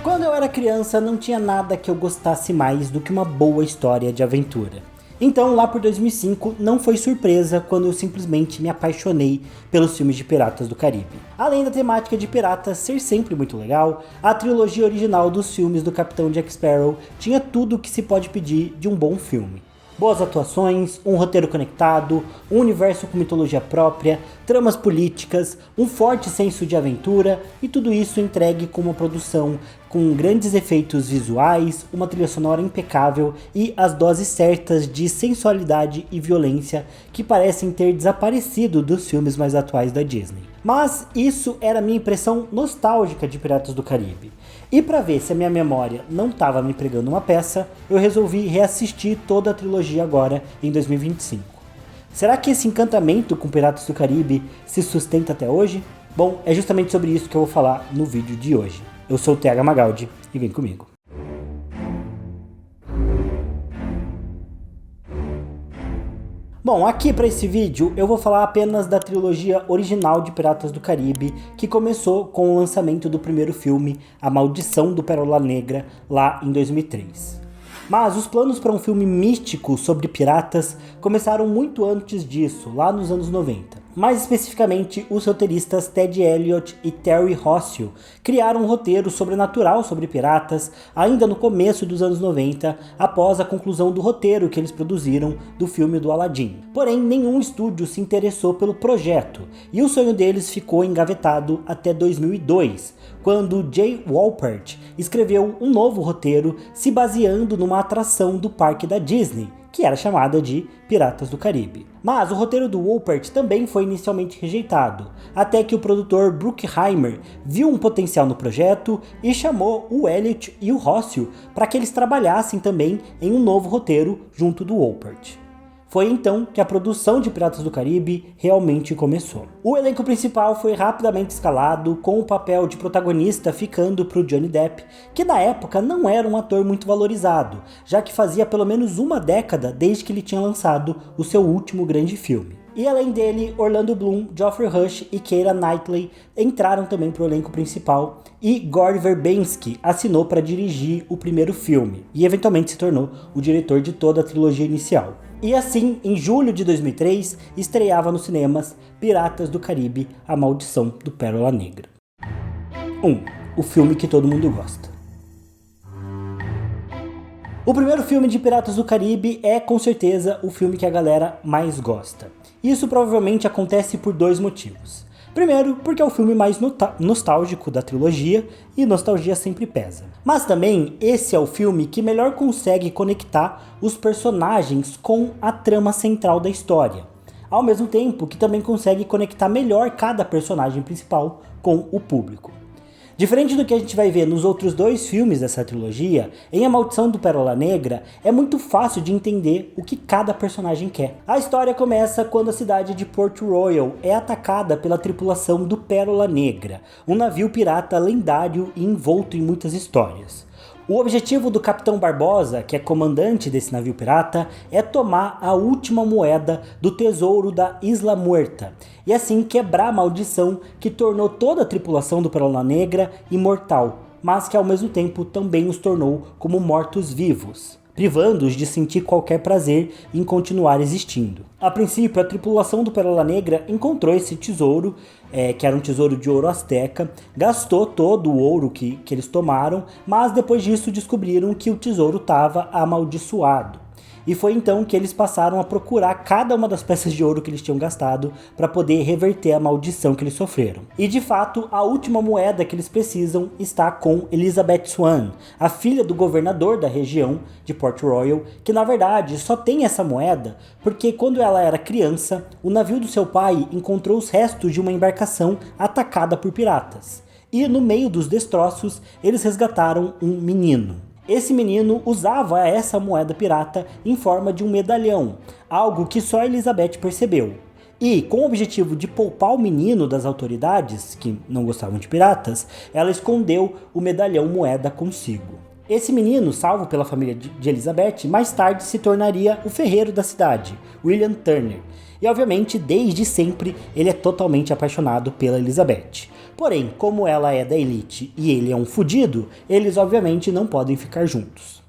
Quando eu era criança, não tinha nada que eu gostasse mais do que uma boa história de aventura. Então, lá por 2005, não foi surpresa quando eu simplesmente me apaixonei pelos filmes de Piratas do Caribe. Além da temática de piratas ser sempre muito legal, a trilogia original dos filmes do Capitão Jack Sparrow tinha tudo o que se pode pedir de um bom filme. Boas atuações, um roteiro conectado, um universo com mitologia própria, tramas políticas, um forte senso de aventura e tudo isso entregue com uma produção com grandes efeitos visuais, uma trilha sonora impecável e as doses certas de sensualidade e violência que parecem ter desaparecido dos filmes mais atuais da Disney. Mas isso era a minha impressão nostálgica de Piratas do Caribe. E para ver se a minha memória não estava me pregando uma peça, eu resolvi reassistir toda a trilogia agora em 2025. Será que esse encantamento com Piratas do Caribe se sustenta até hoje? Bom, é justamente sobre isso que eu vou falar no vídeo de hoje. Eu sou o TH Magaldi e vem comigo. Bom, aqui para esse vídeo eu vou falar apenas da trilogia original de Piratas do Caribe, que começou com o lançamento do primeiro filme, A Maldição do Pérola Negra, lá em 2003. Mas os planos para um filme místico sobre piratas começaram muito antes disso, lá nos anos 90. Mais especificamente, os roteiristas Ted Elliott e Terry Rossio criaram um roteiro sobrenatural sobre piratas ainda no começo dos anos 90, após a conclusão do roteiro que eles produziram do filme do Aladdin. Porém, nenhum estúdio se interessou pelo projeto, e o sonho deles ficou engavetado até 2002, quando Jay Wolpert escreveu um novo roteiro se baseando numa atração do parque da Disney, que era chamada de Piratas do Caribe. Mas o roteiro do Wolpert também foi inicialmente rejeitado, até que o produtor Bruckheimer viu um potencial no projeto e chamou o Elliott e o Rossio para que eles trabalhassem também em um novo roteiro junto do Wolpert. Foi então que a produção de Piratas do Caribe realmente começou. O elenco principal foi rapidamente escalado, com o papel de protagonista ficando para o Johnny Depp, que na época não era um ator muito valorizado, já que fazia pelo menos uma década desde que ele tinha lançado o seu último grande filme. E além dele, Orlando Bloom, Geoffrey Rush e Keira Knightley entraram também para o elenco principal, e Gore Verbinski assinou para dirigir o primeiro filme, e eventualmente se tornou o diretor de toda a trilogia inicial. E assim, em julho de 2003, estreava nos cinemas Piratas do Caribe, A Maldição do Pérola Negra. 1. O filme que todo mundo gosta. O primeiro filme de Piratas do Caribe é, com certeza, o filme que a galera mais gosta. Isso provavelmente acontece por dois motivos. Primeiro, porque é o filme mais nostálgico da trilogia, e nostalgia sempre pesa. Mas também, esse é o filme que melhor consegue conectar os personagens com a trama central da história, ao mesmo tempo que também consegue conectar melhor cada personagem principal com o público. Diferente do que a gente vai ver nos outros dois filmes dessa trilogia, em A Maldição do Pérola Negra é muito fácil de entender o que cada personagem quer. A história começa quando a cidade de Port Royal é atacada pela tripulação do Pérola Negra, um navio pirata lendário e envolto em muitas histórias. O objetivo do Capitão Barbosa, que é comandante desse navio pirata, é tomar a última moeda do tesouro da Isla Muerta, e assim quebrar a maldição que tornou toda a tripulação do Pérola Negra imortal, mas que ao mesmo tempo também os tornou como mortos-vivos, privando-os de sentir qualquer prazer em continuar existindo. A princípio, a tripulação do Pérola Negra encontrou esse tesouro, que era um tesouro de ouro asteca, gastou todo o ouro que eles tomaram, mas depois disso descobriram que o tesouro estava amaldiçoado. E foi então que eles passaram a procurar cada uma das peças de ouro que eles tinham gastado para poder reverter a maldição que eles sofreram. E de fato, a última moeda que eles precisam está com Elizabeth Swann, a filha do governador da região de Port Royal, que na verdade só tem essa moeda porque quando ela era criança, o navio do seu pai encontrou os restos de uma embarcação atacada por piratas. E no meio dos destroços, eles resgataram um menino. Esse menino usava essa moeda pirata em forma de um medalhão, algo que só Elizabeth percebeu. E, com o objetivo de poupar o menino das autoridades, que não gostavam de piratas, ela escondeu o medalhão moeda consigo. Esse menino, salvo pela família de Elizabeth, mais tarde se tornaria o ferreiro da cidade, William Turner. E obviamente, desde sempre, ele é totalmente apaixonado pela Elizabeth. Porém, como ela é da elite e ele é um fudido, eles obviamente não podem ficar juntos.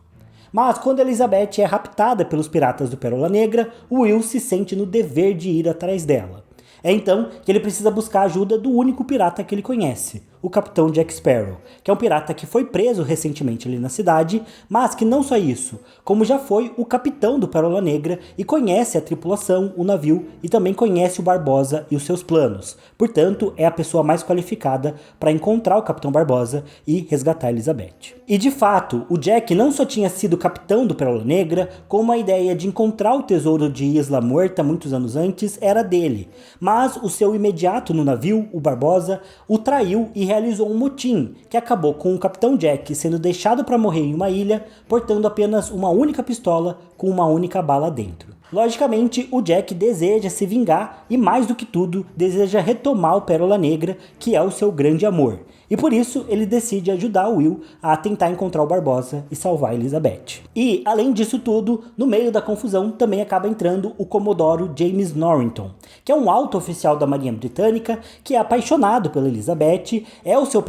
Mas quando Elizabeth é raptada pelos piratas do Pérola Negra, Will se sente no dever de ir atrás dela. É então que ele precisa buscar a ajuda do único pirata que ele conhece, o Capitão Jack Sparrow, que é um pirata que foi preso recentemente ali na cidade, mas que não só isso, como já foi o capitão do Pérola Negra e conhece a tripulação, o navio e também conhece o Barbosa e os seus planos. Portanto, é a pessoa mais qualificada para encontrar o Capitão Barbosa e resgatar Elizabeth. E de fato, o Jack não só tinha sido capitão do Pérola Negra, como a ideia de encontrar o tesouro de Isla Muerta muitos anos antes era dele, mas o seu imediato no navio, o Barbosa, o traiu e realizou um motim, que acabou com o Capitão Jack sendo deixado para morrer em uma ilha, portando apenas uma única pistola com uma única bala dentro. Logicamente, o Jack deseja se vingar e, mais do que tudo, deseja retomar o Pérola Negra, que é o seu grande amor. E por isso, ele decide ajudar o Will a tentar encontrar o Barbosa e salvar Elizabeth. E, além disso tudo, no meio da confusão também acaba entrando o Comodoro James Norrington, que é um alto oficial da Marinha Britânica, que é apaixonado pela Elizabeth, é o seu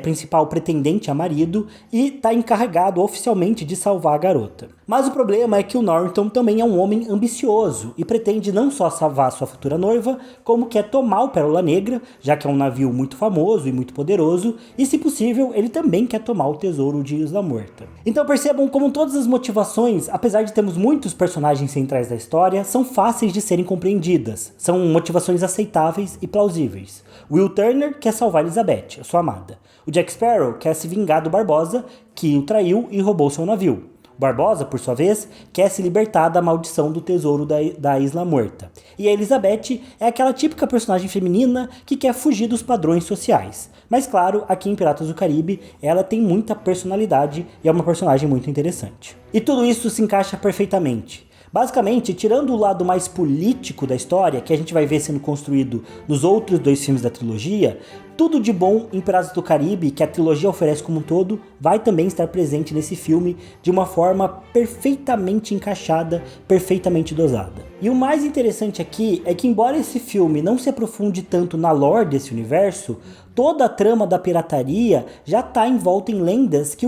principal pretendente a marido e está encarregado oficialmente de salvar a garota. Mas o problema é que o Norrington também é um homem ambicioso e pretende não só salvar sua futura noiva, como quer tomar o Pérola Negra, já que é um navio muito famoso e muito poderoso, e se possível, ele também quer tomar o tesouro de Isla Muerta. Então percebam como todas as motivações, apesar de termos muitos personagens centrais da história, são fáceis de serem compreendidas, são motivações aceitáveis e plausíveis. Will Turner quer salvar Elizabeth, a sua amada. O Jack Sparrow quer se vingar do Barbosa, que o traiu e roubou seu navio. Barbosa, por sua vez, quer se libertar da maldição do tesouro da Isla Muerta. E a Elizabeth é aquela típica personagem feminina que quer fugir dos padrões sociais. Mas claro, aqui em Piratas do Caribe, ela tem muita personalidade e é uma personagem muito interessante. E tudo isso se encaixa perfeitamente. Basicamente, tirando o lado mais político da história, que a gente vai ver sendo construído nos outros 2 filmes da trilogia, tudo de bom em Piratas do Caribe, que a trilogia oferece como um todo, vai também estar presente nesse filme de uma forma perfeitamente encaixada, perfeitamente dosada. E o mais interessante aqui é que, embora esse filme não se aprofunde tanto na lore desse universo, toda a trama da pirataria já está envolta em lendas que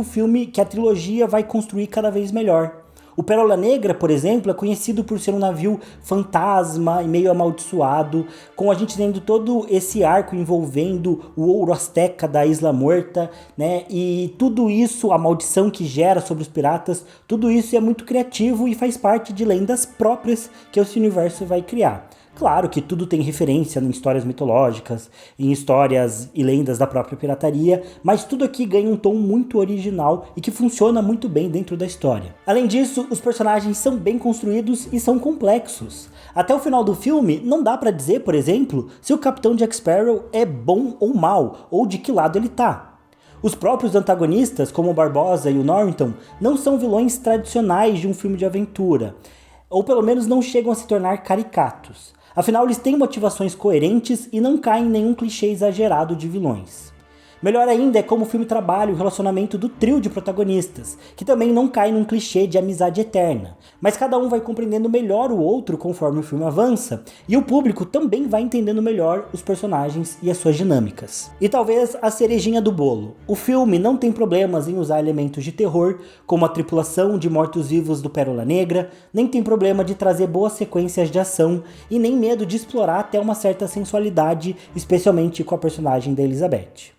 a trilogia vai construir cada vez melhor. O Pérola Negra, por exemplo, é conhecido por ser um navio fantasma e meio amaldiçoado, com a gente tendo todo esse arco envolvendo o ouro asteca da Isla Muerta, né? E tudo isso, a maldição que gera sobre os piratas, tudo isso é muito criativo e faz parte de lendas próprias que esse universo vai criar. Claro que tudo tem referência em histórias mitológicas, em histórias e lendas da própria pirataria, mas tudo aqui ganha um tom muito original e que funciona muito bem dentro da história. Além disso, os personagens são bem construídos e são complexos. Até o final do filme, não dá pra dizer, por exemplo, se o Capitão Jack Sparrow é bom ou mal, ou de que lado ele tá. Os próprios antagonistas, como o Barbosa e o Norrington, não são vilões tradicionais de um filme de aventura, ou pelo menos não chegam a se tornar caricatos. Afinal, eles têm motivações coerentes e não caem em nenhum clichê exagerado de vilões. Melhor ainda é como o filme trabalha o relacionamento do trio de protagonistas, que também não cai num clichê de amizade eterna, mas cada um vai compreendendo melhor o outro conforme o filme avança, e o público também vai entendendo melhor os personagens e as suas dinâmicas. E talvez a cerejinha do bolo, o filme não tem problemas em usar elementos de terror, como a tripulação de mortos-vivos do Pérola Negra, nem tem problema de trazer boas sequências de ação, e nem medo de explorar até uma certa sensualidade, especialmente com a personagem da Elizabeth.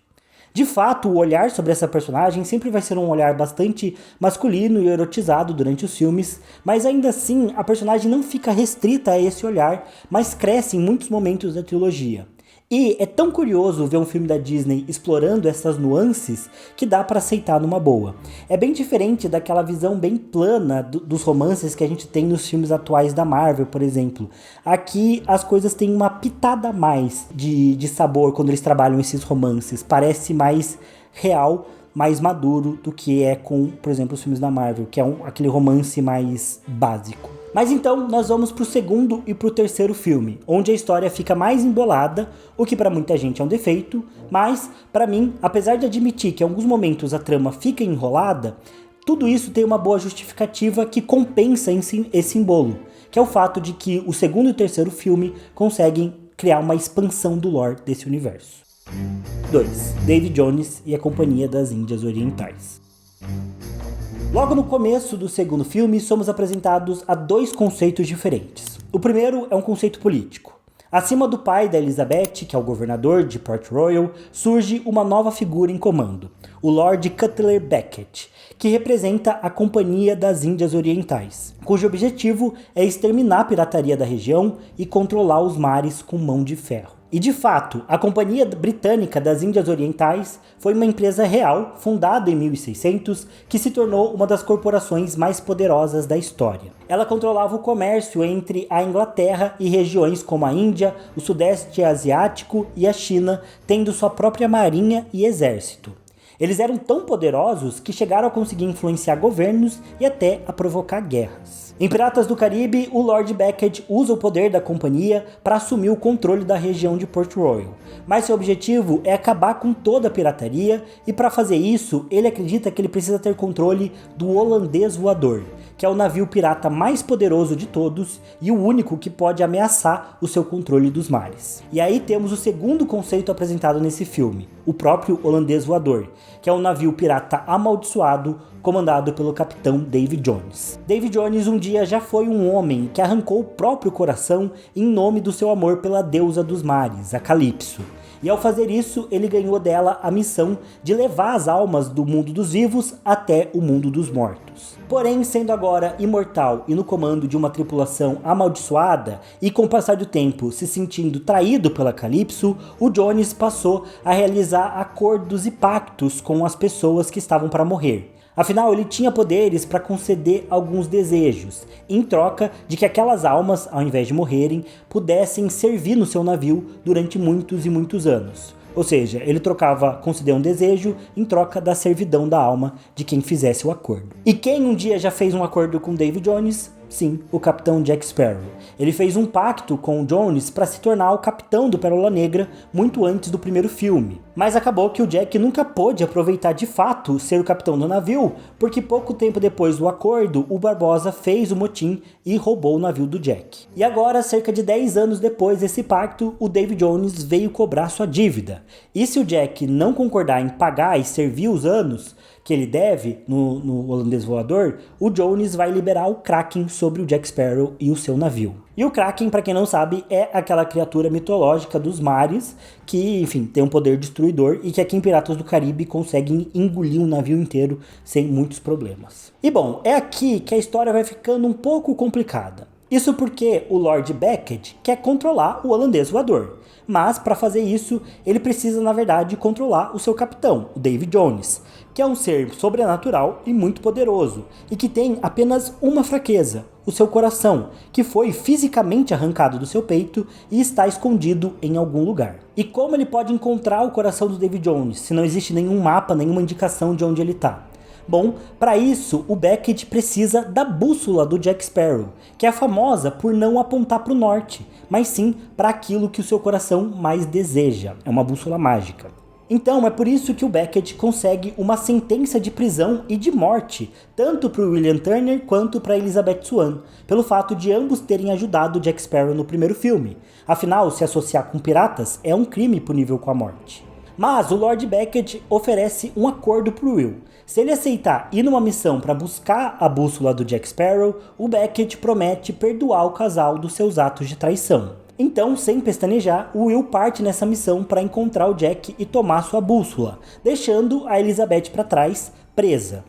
De fato, o olhar sobre essa personagem sempre vai ser um olhar bastante masculino e erotizado durante os filmes, mas ainda assim a personagem não fica restrita a esse olhar, mas cresce em muitos momentos da trilogia. E é tão curioso ver um filme da Disney explorando essas nuances que dá pra aceitar numa boa. É bem diferente daquela visão bem plana dos romances que a gente tem nos filmes atuais da Marvel, por exemplo. Aqui as coisas têm uma pitada a mais de sabor quando eles trabalham esses romances. Parece mais real, mais maduro do que é com, por exemplo, os filmes da Marvel, que é aquele romance mais básico. Mas então nós vamos pro segundo e pro terceiro filme, onde a história fica mais embolada, o que pra muita gente é um defeito, mas pra mim, apesar de admitir que em alguns momentos a trama fica enrolada, tudo isso tem uma boa justificativa que compensa esse embolo, que é o fato de que o segundo e o terceiro filme conseguem criar uma expansão do lore desse universo. 2. David Jones e a Companhia das Índias Orientais. Logo no começo do segundo filme, somos apresentados a dois conceitos diferentes. O primeiro é um conceito político. Acima do pai da Elizabeth, que é o governador de Port Royal, surge uma nova figura em comando, o Lord Cutler Beckett, que representa a Companhia das Índias Orientais, cujo objetivo é exterminar a pirataria da região e controlar os mares com mão de ferro. E de fato, a Companhia Britânica das Índias Orientais foi uma empresa real, fundada em 1600, que se tornou uma das corporações mais poderosas da história. Ela controlava o comércio entre a Inglaterra e regiões como a Índia, o Sudeste Asiático e a China, tendo sua própria marinha e exército. Eles eram tão poderosos que chegaram a conseguir influenciar governos e até a provocar guerras. Em Piratas do Caribe, o Lord Beckett usa o poder da companhia para assumir o controle da região de Port Royal, mas seu objetivo é acabar com toda a pirataria e para fazer isso, ele acredita que ele precisa ter controle do Holandês Voador, que é o navio pirata mais poderoso de todos e o único que pode ameaçar o seu controle dos mares. E aí temos o segundo conceito apresentado nesse filme, o próprio Holandês Voador, que é um navio pirata amaldiçoado comandado pelo capitão David Jones. David Jones um dia já foi um homem que arrancou o próprio coração em nome do seu amor pela deusa dos mares, a Calypso. E ao fazer isso, ele ganhou dela a missão de levar as almas do mundo dos vivos até o mundo dos mortos. Porém, sendo agora imortal e no comando de uma tripulação amaldiçoada, e com o passar do tempo se sentindo traído pela Calypso, o Jones passou a realizar acordos e pactos com as pessoas que estavam para morrer. Afinal, ele tinha poderes para conceder alguns desejos, em troca de que aquelas almas, ao invés de morrerem, pudessem servir no seu navio durante muitos e muitos anos. Ou seja, ele conceder um desejo em troca da servidão da alma de quem fizesse o acordo. E quem um dia já fez um acordo com David Jones? Sim, o capitão Jack Sparrow. Ele fez um pacto com o Jones para se tornar o capitão do Pérola Negra muito antes do primeiro filme. Mas acabou que o Jack nunca pôde aproveitar de fato ser o capitão do navio, porque pouco tempo depois do acordo, o Barbosa fez o motim e roubou o navio do Jack. E agora, cerca de 10 anos depois desse pacto, o David Jones veio cobrar sua dívida. E se o Jack não concordar em pagar e servir os anos que ele deve no Holandês Voador, o Jones vai liberar o Kraken sobre o Jack Sparrow e o seu navio. E o Kraken, para quem não sabe, é aquela criatura mitológica dos mares que, enfim, tem um poder destruidor e que aqui em Piratas do Caribe consegue engolir um navio inteiro sem muitos problemas. E bom, é aqui que a história vai ficando um pouco complicada. Isso porque o Lord Beckett quer controlar o Holandês Voador. Mas, para fazer isso, ele precisa, na verdade, controlar o seu capitão, o David Jones, que é um ser sobrenatural e muito poderoso, e que tem apenas uma fraqueza, o seu coração, que foi fisicamente arrancado do seu peito e está escondido em algum lugar. E como ele pode encontrar o coração do David Jones, se não existe nenhum mapa, nenhuma indicação de onde ele está? Bom, para isso, o Beckett precisa da bússola do Jack Sparrow, que é famosa por não apontar para o norte, mas sim para aquilo que o seu coração mais deseja. É uma bússola mágica. Então, é por isso que o Beckett consegue uma sentença de prisão e de morte, tanto para o William Turner quanto para Elizabeth Swann, pelo fato de ambos terem ajudado Jack Sparrow no primeiro filme. Afinal, se associar com piratas é um crime punível com a morte. Mas o Lord Beckett oferece um acordo para o Will. Se ele aceitar ir numa missão para buscar a bússola do Jack Sparrow, o Beckett promete perdoar o casal dos seus atos de traição. Então, sem pestanejar, o Will parte nessa missão para encontrar o Jack e tomar sua bússola, deixando a Elizabeth para trás, presa.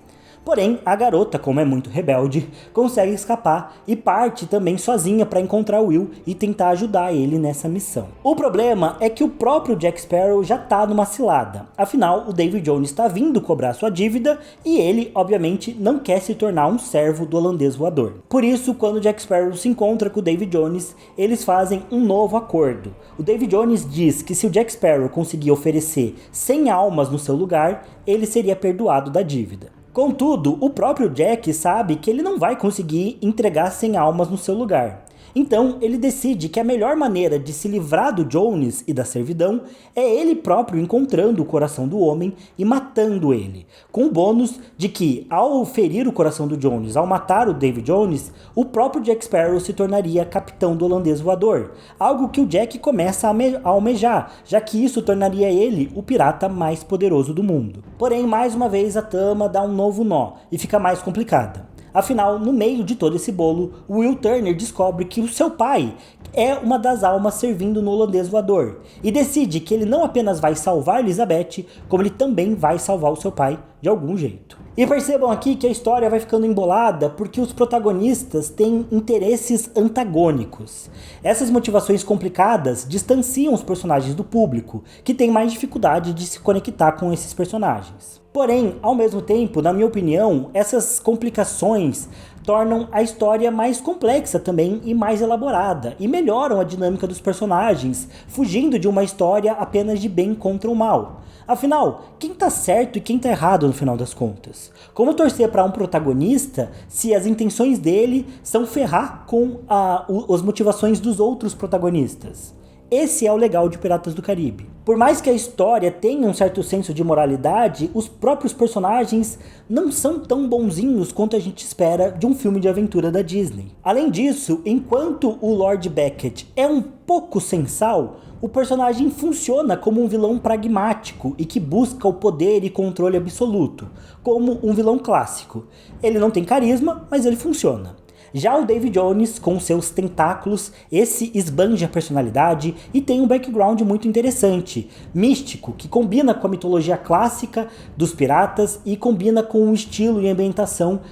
Porém, a garota, como é muito rebelde, consegue escapar e parte também sozinha para encontrar o Will e tentar ajudar ele nessa missão. O problema é que o próprio Jack Sparrow já tá numa cilada. Afinal, o David Jones está vindo cobrar sua dívida e ele, obviamente, não quer se tornar um servo do Holandês Voador. Por isso, quando Jack Sparrow se encontra com o David Jones, eles fazem um novo acordo. O David Jones diz que se o Jack Sparrow conseguir oferecer 100 almas no seu lugar, ele seria perdoado da dívida. Contudo, o próprio Jack sabe que ele não vai conseguir entregar 100 almas no seu lugar. Então, ele decide que a melhor maneira de se livrar do Jones e da servidão é ele próprio encontrando o coração do homem e matando ele, com o bônus de que, ao ferir o coração do Jones, ao matar o David Jones, o próprio Jack Sparrow se tornaria capitão do holandês voador, algo que o Jack começa a almejar, já que isso tornaria ele o pirata mais poderoso do mundo. Porém, mais uma vez, a trama dá um novo nó e fica mais complicada. Afinal, no meio de todo esse bolo, Will Turner descobre que o seu pai é uma das almas servindo no holandês voador e decide que ele não apenas vai salvar Elizabeth, como ele também vai salvar o seu pai de algum jeito. E percebam aqui que a história vai ficando embolada porque os protagonistas têm interesses antagônicos. Essas motivações complicadas distanciam os personagens do público, que tem mais dificuldade de se conectar com esses personagens. Porém, ao mesmo tempo, na minha opinião, essas complicações tornam a história mais complexa também e mais elaborada, e melhoram a dinâmica dos personagens, fugindo de uma história apenas de bem contra o mal. Afinal, quem tá certo e quem tá errado no final das contas? Como torcer para um protagonista se as intenções dele são ferrar com as motivações dos outros protagonistas? Esse é o legal de Piratas do Caribe. Por mais que a história tenha um certo senso de moralidade, os próprios personagens não são tão bonzinhos quanto a gente espera de um filme de aventura da Disney. Além disso, enquanto o Lord Beckett é um pouco sensal, o personagem funciona como um vilão pragmático e que busca o poder e controle absoluto, como um vilão clássico. Ele não tem carisma, mas ele funciona. Já o David Jones, com seus tentáculos, esse esbanja a personalidade e tem um background muito interessante, místico, que combina com a mitologia clássica dos piratas e combina com o estilo e ambientação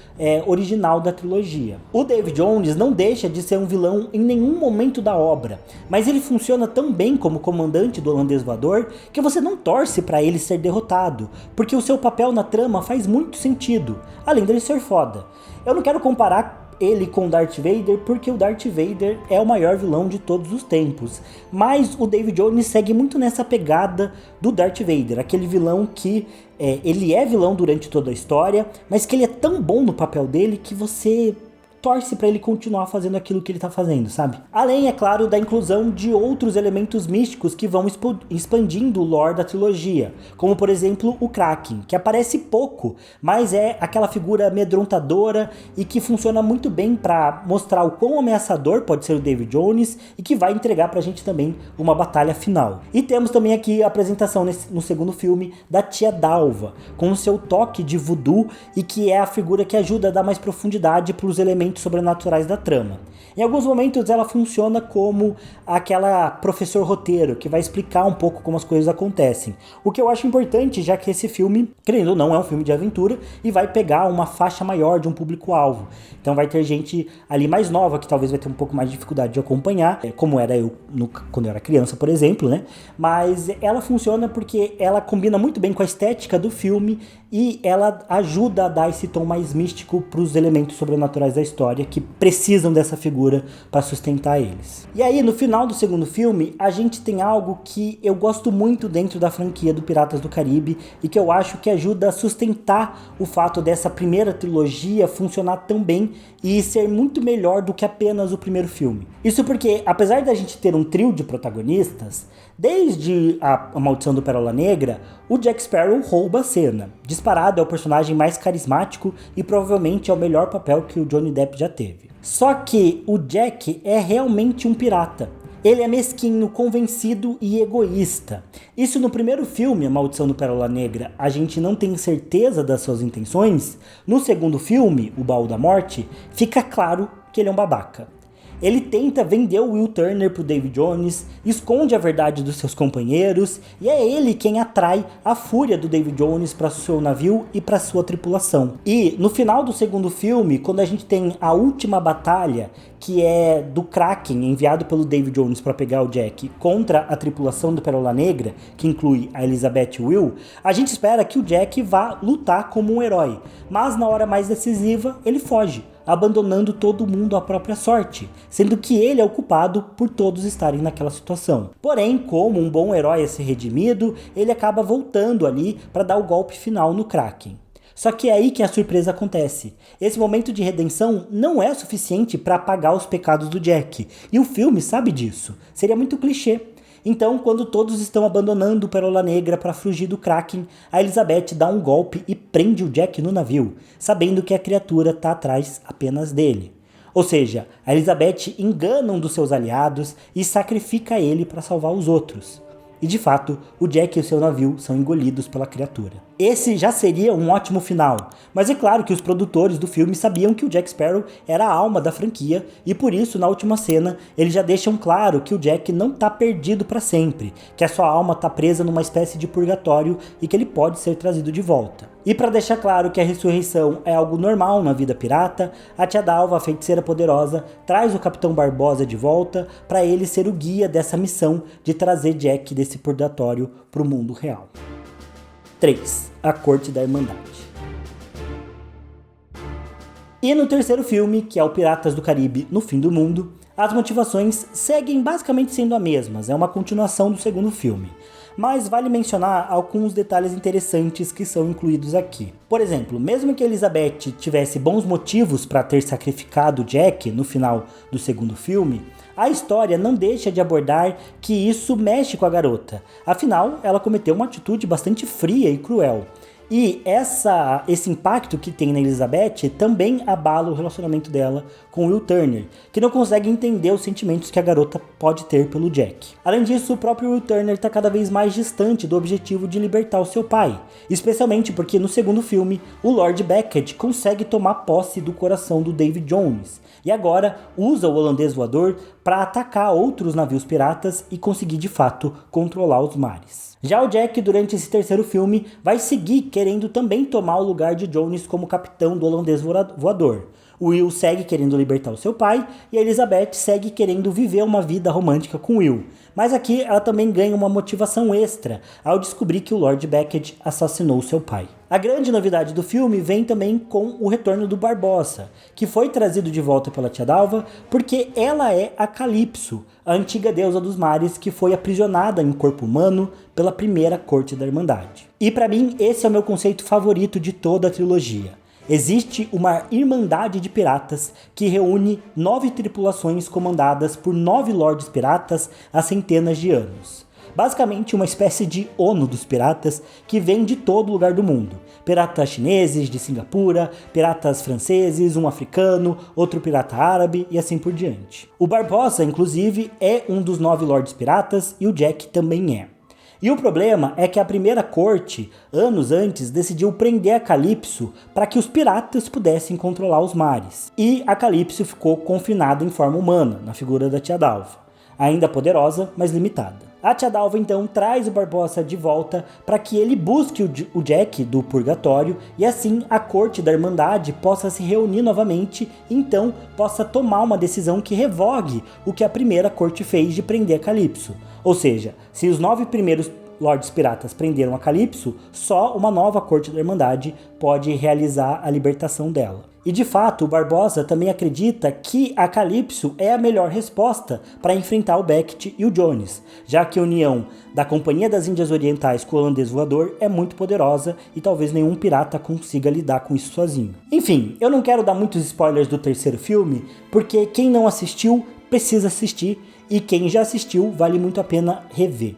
original da trilogia. O David Jones não deixa de ser um vilão em nenhum momento da obra, mas ele funciona tão bem como comandante do holandês voador que você não torce para ele ser derrotado, porque o seu papel na trama faz muito sentido, além dele ser foda. Eu não quero comparar ele com Darth Vader, porque o Darth Vader é o maior vilão de todos os tempos. Mas o David Jones segue muito nessa pegada do Darth Vader, aquele vilão que ele é vilão durante toda a história, mas que ele é tão bom no papel dele que você torce pra ele continuar fazendo aquilo que ele tá fazendo, sabe? Além, é claro, da inclusão de outros elementos místicos que vão expandindo o lore da trilogia, como por exemplo o Kraken, que aparece pouco, mas é aquela figura amedrontadora e que funciona muito bem pra mostrar o quão ameaçador pode ser o David Jones e que vai entregar pra gente também uma batalha final. E temos também aqui a apresentação no segundo filme da Tia Dalva, com o seu toque de voodoo e que é a figura que ajuda a dar mais profundidade pros elementos sobrenaturais da trama. Em alguns momentos ela funciona como aquela professor roteiro que vai explicar um pouco como as coisas acontecem. O que eu acho importante, já que esse filme, querendo ou não, é um filme de aventura e vai pegar uma faixa maior de um público-alvo. Então vai ter gente ali mais nova que talvez vai ter um pouco mais de dificuldade de acompanhar, como era eu quando eu era criança, por exemplo, né? Mas ela funciona porque ela combina muito bem com a estética do filme e ela ajuda a dar esse tom mais místico para os elementos sobrenaturais da história que precisam dessa figura para sustentar eles. E aí, no final do segundo filme, a gente tem algo que eu gosto muito dentro da franquia do Piratas do Caribe e que eu acho que ajuda a sustentar o fato dessa primeira trilogia funcionar tão bem e ser muito melhor do que apenas o primeiro filme. Isso porque, apesar da gente ter um trio de protagonistas, desde a Maldição do Pérola Negra, o Jack Sparrow rouba a cena. Disparado é o personagem mais carismático e provavelmente é o melhor papel que o Johnny Depp já teve. Só que o Jack é realmente um pirata. Ele é mesquinho, convencido e egoísta. Isso no primeiro filme, A Maldição do Pérola Negra, a gente não tem certeza das suas intenções. No segundo filme, O Baú da Morte, fica claro que ele é um babaca. Ele tenta vender o Will Turner pro David Jones, esconde a verdade dos seus companheiros, e é ele quem atrai a fúria do David Jones para seu navio e para sua tripulação. E no final do segundo filme, quando a gente tem a última batalha, que é do Kraken enviado pelo David Jones para pegar o Jack contra a tripulação do Pérola Negra, que inclui a Elizabeth e o Will, a gente espera que o Jack vá lutar como um herói, mas na hora mais decisiva ele foge, abandonando todo mundo à própria sorte, sendo que ele é o culpado por todos estarem naquela situação. Porém, como um bom herói a ser redimido, ele acaba voltando ali para dar o golpe final no Kraken. Só que é aí que a surpresa acontece. Esse momento de redenção não é suficiente para apagar os pecados do Jack, e o filme sabe disso. Seria muito clichê. Então, quando todos estão abandonando Pérola Negra para fugir do Kraken, a Elizabeth dá um golpe e prende o Jack no navio, sabendo que a criatura está atrás apenas dele. Ou seja, a Elizabeth engana um dos seus aliados e sacrifica ele para salvar os outros. E de fato, o Jack e o seu navio são engolidos pela criatura. Esse já seria um ótimo final, mas é claro que os produtores do filme sabiam que o Jack Sparrow era a alma da franquia e por isso, na última cena, eles já deixam claro que o Jack não está perdido para sempre, que a sua alma está presa numa espécie de purgatório e que ele pode ser trazido de volta. E para deixar claro que a ressurreição é algo normal na vida pirata, a Tia Dalva, a feiticeira poderosa, traz o Capitão Barbosa de volta para ele ser o guia dessa missão de trazer Jack desse purgatório para o mundo real. 3. A Corte da Irmandade. E no terceiro filme, que é o Piratas do Caribe no Fim do Mundo, as motivações seguem basicamente sendo as mesmas, é uma continuação do segundo filme. Mas vale mencionar alguns detalhes interessantes que são incluídos aqui. Por exemplo, mesmo que Elizabeth tivesse bons motivos para ter sacrificado Jack no final do segundo filme, a história não deixa de abordar que isso mexe com a garota. Afinal, ela cometeu uma atitude bastante fria e cruel. E esse impacto que tem na Elizabeth também abala o relacionamento dela com Will Turner, que não consegue entender os sentimentos que a garota pode ter pelo Jack. Além disso, o próprio Will Turner está cada vez mais distante do objetivo de libertar o seu pai, especialmente porque no segundo filme, o Lord Beckett consegue tomar posse do coração do David Jones, e agora usa o holandês voador para atacar outros navios piratas e conseguir de fato controlar os mares. Já o Jack, durante esse terceiro filme, vai seguir querendo também tomar o lugar de Jones como capitão do holandês voador. O Will segue querendo libertar o seu pai e a Elizabeth segue querendo viver uma vida romântica com Will. Mas aqui ela também ganha uma motivação extra ao descobrir que o Lord Beckett assassinou seu pai. A grande novidade do filme vem também com o retorno do Barbossa, que foi trazido de volta pela Tia Dalva porque ela é a Calypso, a antiga deusa dos mares que foi aprisionada em corpo humano pela primeira Corte da Irmandade. E para mim esse é o meu conceito favorito de toda a trilogia. Existe uma irmandade de piratas que reúne 9 tripulações comandadas por 9 lordes piratas há centenas de anos. Basicamente uma espécie de ONU dos piratas que vem de todo lugar do mundo. Piratas chineses de Singapura, piratas franceses, um africano, outro pirata árabe e assim por diante. O Barbossa, inclusive, é um dos 9 lordes piratas e o Jack também é. E o problema é que a primeira corte, anos antes, decidiu prender a Calypso para que os piratas pudessem controlar os mares. E a Calypso ficou confinada em forma humana, na figura da Tia Dalva, ainda poderosa, mas limitada. A Tia Dalva então traz o Barbossa de volta para que ele busque o Jack do purgatório e assim a corte da Irmandade possa se reunir novamente e então possa tomar uma decisão que revogue o que a primeira corte fez de prender a Calypso. Ou seja, se os 9 primeiros lordes piratas prenderam a Calypso, só uma nova corte da Irmandade pode realizar a libertação dela. E de fato, o Barbossa também acredita que a Calypso é a melhor resposta para enfrentar o Beckett e o Jones, já que a união da Companhia das Índias Orientais com o holandês voador é muito poderosa e talvez nenhum pirata consiga lidar com isso sozinho. Enfim, eu não quero dar muitos spoilers do terceiro filme, porque quem não assistiu precisa assistir e quem já assistiu vale muito a pena rever.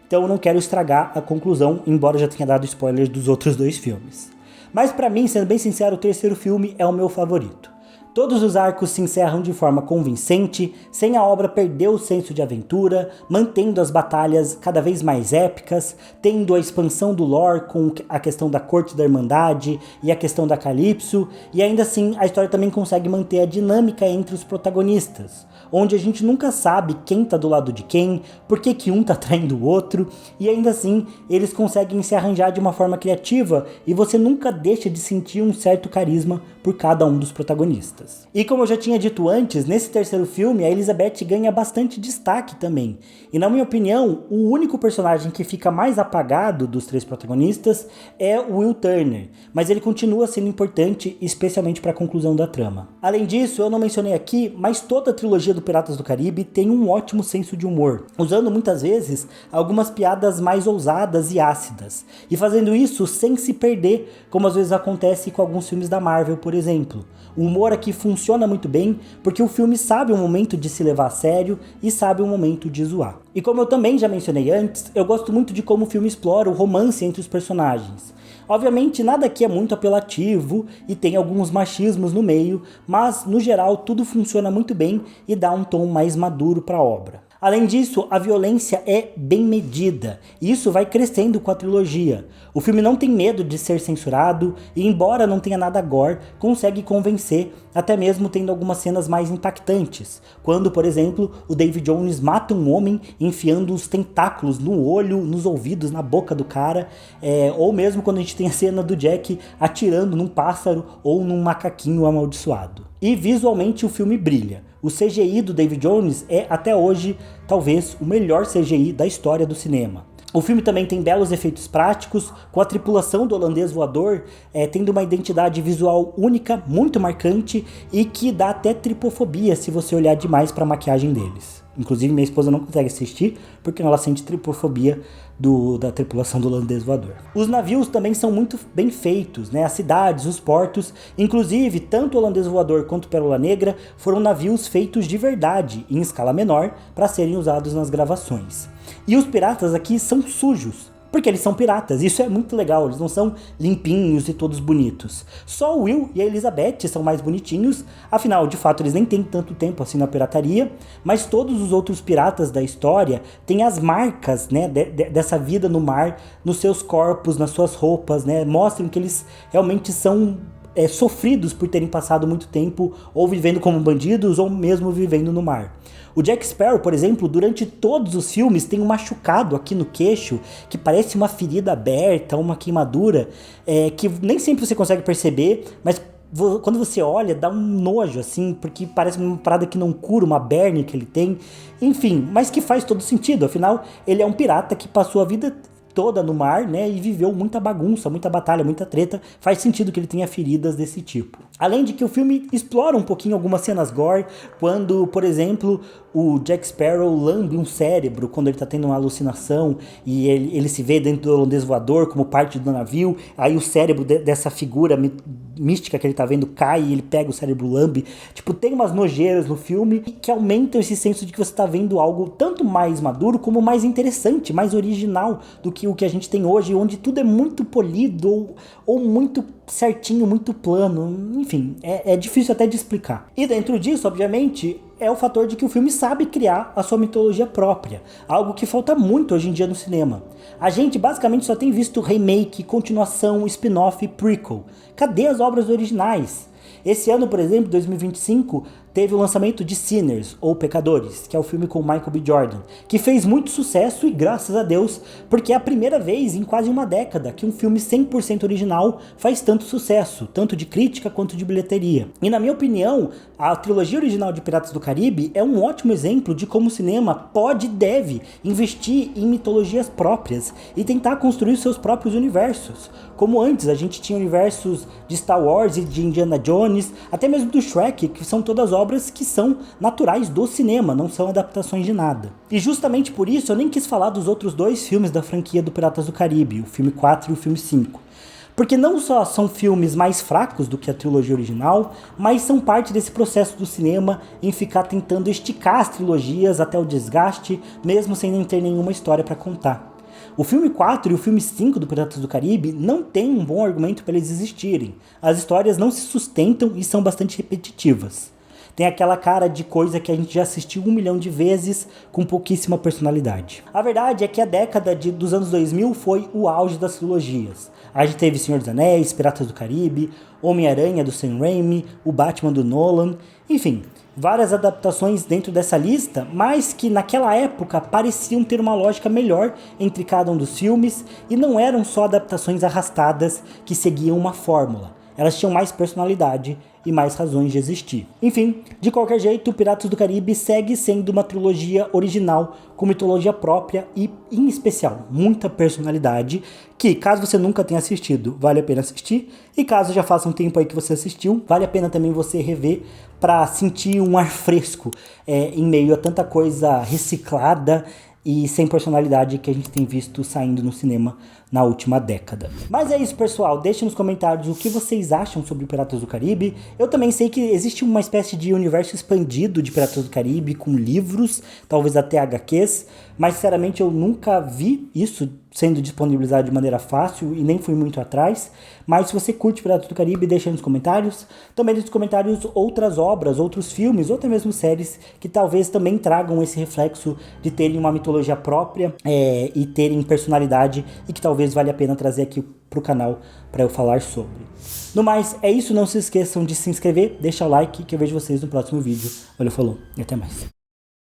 Então eu não quero estragar a conclusão, embora eu já tenha dado spoilers dos outros 2 filmes. Mas pra mim, sendo bem sincero, o terceiro filme é o meu favorito. Todos os arcos se encerram de forma convincente, sem a obra perder o senso de aventura, mantendo as batalhas cada vez mais épicas, tendo a expansão do lore com a questão da Corte da Irmandade e a questão da Calypso, e ainda assim a história também consegue manter a dinâmica entre os protagonistas, onde a gente nunca sabe quem tá do lado de quem, por que um tá traindo o outro, e ainda assim eles conseguem se arranjar de uma forma criativa e você nunca deixa de sentir um certo carisma por cada um dos protagonistas. protagonistas. E como eu já tinha dito antes, nesse terceiro filme a Elizabeth ganha bastante destaque também. E na minha opinião, o único personagem que fica mais apagado dos três protagonistas é o Will Turner, mas ele continua sendo importante, especialmente para a conclusão da trama. Além disso, eu não mencionei aqui, mas toda a trilogia do Piratas do Caribe tem um ótimo senso de humor, usando muitas vezes algumas piadas mais ousadas e ácidas, e fazendo isso sem se perder, como às vezes acontece com alguns filmes da Marvel, por exemplo. O humor aqui funciona muito bem porque o filme sabe o momento de se levar a sério e sabe o momento de zoar. E como eu também já mencionei antes, eu gosto muito de como o filme explora o romance entre os personagens. Obviamente nada aqui é muito apelativo e tem alguns machismos no meio, mas no geral tudo funciona muito bem e dá um tom mais maduro para a obra. Além disso, a violência é bem medida, e isso vai crescendo com a trilogia. O filme não tem medo de ser censurado, e embora não tenha nada gore, consegue convencer, até mesmo tendo algumas cenas mais impactantes. Quando, por exemplo, o David Jones mata um homem enfiando os tentáculos no olho, nos ouvidos, na boca do cara, ou mesmo quando a gente tem a cena do Jack atirando num pássaro ou num macaquinho amaldiçoado. E visualmente o filme brilha. O CGI do David Jones é, até hoje, talvez o melhor CGI da história do cinema. O filme também tem belos efeitos práticos, com a tripulação do holandês voador tendo uma identidade visual única, muito marcante e que dá até tripofobia se você olhar demais para a maquiagem deles. Inclusive minha esposa não consegue assistir porque ela sente tripofobia da tripulação do holandês voador. Os navios também são muito bem feitos, né? As cidades, os portos, inclusive tanto o holandês voador quanto o Pérola Negra foram navios feitos de verdade, em escala menor, para serem usados nas gravações. E os piratas aqui são sujos, porque eles são piratas, isso é muito legal, eles não são limpinhos e todos bonitos. Só o Will e a Elizabeth são mais bonitinhos, afinal, de fato, eles nem têm tanto tempo assim na pirataria, mas todos os outros piratas da história têm as marcas, né, dessa vida no mar, nos seus corpos, nas suas roupas, né, mostram que eles realmente são sofridos por terem passado muito tempo ou vivendo como bandidos ou mesmo vivendo no mar. O Jack Sparrow, por exemplo, durante todos os filmes tem um machucado aqui no queixo que parece uma ferida aberta, uma queimadura, que nem sempre você consegue perceber, mas quando você olha dá um nojo assim, porque parece uma parada que não cura, uma berne que ele tem, enfim, mas que faz todo sentido, afinal ele é um pirata que passou a vida toda no mar, né, e viveu muita bagunça, muita batalha, muita treta, faz sentido que ele tenha feridas desse tipo. Além de que o filme explora um pouquinho algumas cenas gore, quando, por exemplo, o Jack Sparrow lambe um cérebro quando ele tá tendo uma alucinação e ele se vê dentro do holandês voador como parte do navio, aí o cérebro dessa figura mística que ele tá vendo cai e ele pega o cérebro lambe. Tipo, tem umas nojeiras no filme que aumentam esse senso de que você tá vendo algo tanto mais maduro como mais interessante, mais original do que o que a gente tem hoje, onde tudo é muito polido ou muito certinho, muito plano, enfim, é difícil até de explicar. E dentro disso, obviamente, é o fator de que o filme sabe criar a sua mitologia própria, algo que falta muito hoje em dia no cinema. A gente basicamente só tem visto remake, continuação, spin-off e prequel. Cadê as obras originais? Esse ano, por exemplo, 2025, teve o lançamento de Sinners, ou Pecadores, que é o filme com Michael B. Jordan, que fez muito sucesso e graças a Deus, porque é a primeira vez em quase uma década que um filme 100% original faz tanto sucesso, tanto de crítica quanto de bilheteria. E na minha opinião, a trilogia original de Piratas do Caribe é um ótimo exemplo de como o cinema pode e deve investir em mitologias próprias e tentar construir seus próprios universos. Como antes, a gente tinha universos de Star Wars e de Indiana Jones, até mesmo do Shrek, que são todas obras que são naturais do cinema, não são adaptações de nada. E justamente por isso eu nem quis falar dos outros dois filmes da franquia do Piratas do Caribe, o filme 4 e o filme 5. Porque não só são filmes mais fracos do que a trilogia original, mas são parte desse processo do cinema em ficar tentando esticar as trilogias até o desgaste, mesmo sem nem ter nenhuma história para contar. O filme 4 e o filme 5 do Piratas do Caribe não tem um bom argumento para eles existirem. As histórias não se sustentam e são bastante repetitivas. Tem aquela cara de coisa que a gente já assistiu 1 milhão de vezes com pouquíssima personalidade. A verdade é que a década dos anos 2000 foi o auge das trilogias. A gente teve Senhor dos Anéis, Piratas do Caribe, Homem-Aranha do Sam Raimi, o Batman do Nolan, enfim, várias adaptações dentro dessa lista, mas que naquela época pareciam ter uma lógica melhor entre cada um dos filmes e não eram só adaptações arrastadas que seguiam uma fórmula. elas tinham mais personalidade e mais razões de existir. Enfim, de qualquer jeito, Piratas do Caribe segue sendo uma trilogia original com mitologia própria e, em especial, muita personalidade, que, caso você nunca tenha assistido, vale a pena assistir, e caso já faça um tempo aí que você assistiu, vale a pena também você rever para sentir um ar fresco em meio a tanta coisa reciclada e sem personalidade que a gente tem visto saindo no cinema na última década. Mas é isso, pessoal. Deixe nos comentários o que vocês acham sobre Piratas do Caribe. Eu também sei que existe uma espécie de universo expandido de Piratas do Caribe, com livros, talvez até HQs, mas sinceramente eu nunca vi isso sendo disponibilizado de maneira fácil e nem fui muito atrás. Mas se você curte Piratas do Caribe, deixa aí nos comentários. Também deixa nos comentários outras obras, outros filmes, ou até mesmo séries que talvez também tragam esse reflexo de terem uma mitologia própria e terem personalidade e que talvez valha a pena trazer aqui pro canal para eu falar sobre. No mais, é isso. Não se esqueçam de se inscrever, deixa o like que eu vejo vocês no próximo vídeo. Valeu, falou e até mais.